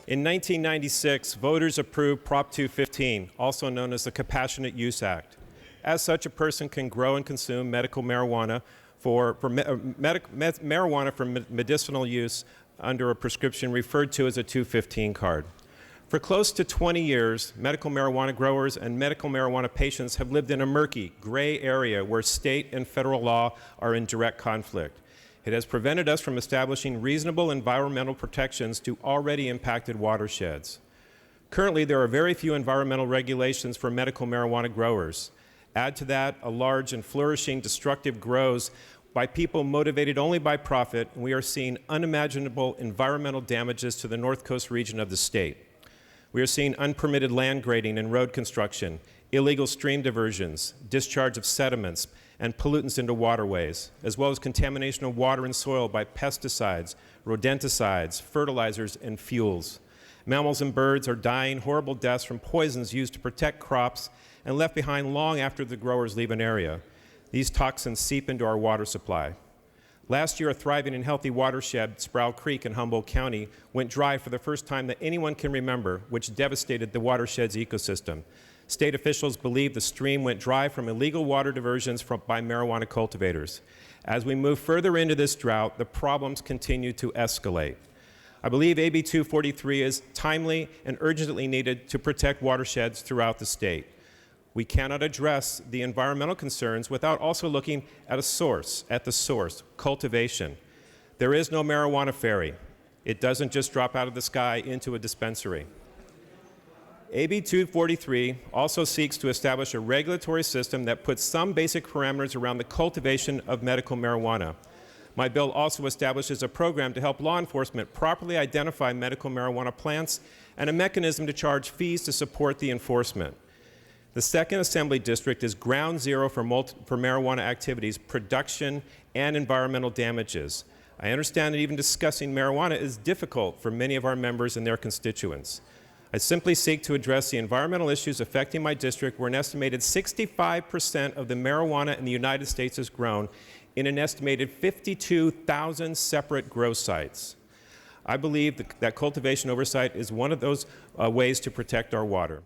In 1996, voters approved Prop 215, also known as the Compassionate Use Act. As such, a person can grow and consume medical marijuana for medicinal use under a prescription referred to as a 215 card. For close to 20 years, medical marijuana growers and medical marijuana patients have lived in a murky, gray area where state and federal law are in direct conflict. It has prevented us from establishing reasonable environmental protections to already impacted watersheds. Currently, there are very few environmental regulations for medical marijuana growers. Add to that a large and flourishing destructive grows by people motivated only by profit, and we are seeing unimaginable environmental damages to the North Coast region of the state. We are seeing unpermitted land grading and road construction, illegal stream diversions, discharge of sediments and pollutants into waterways, as well as contamination of water and soil by pesticides, rodenticides, fertilizers, and fuels. Mammals and birds are dying horrible deaths from poisons used to protect crops and left behind long after the growers leave an area. These toxins seep into our water supply. Last year, a thriving and healthy watershed, Sproul Creek in Humboldt County, went dry for the first time that anyone can remember, which devastated the watershed's ecosystem. State officials believe the stream went dry from illegal water diversions by marijuana cultivators. As we move further into this drought, the problems continue to escalate. I believe AB 243 is timely and urgently needed to protect watersheds throughout the state. We cannot address the environmental concerns without also looking at the source, cultivation. There is no marijuana fairy. It doesn't just drop out of the sky into a dispensary. AB 243 also seeks to establish a regulatory system that puts some basic parameters around the cultivation of medical marijuana. My bill also establishes a program to help law enforcement properly identify medical marijuana plants and a mechanism to charge fees to support the enforcement. The 2nd Assembly District is ground zero for marijuana activities, production, and environmental damages. I understand that even discussing marijuana is difficult for many of our members and their constituents. I simply seek to address the environmental issues affecting my district, where an estimated 65% of the marijuana in the United States is grown in an estimated 52,000 separate grow sites. I believe that cultivation oversight is one of those ways to protect our water.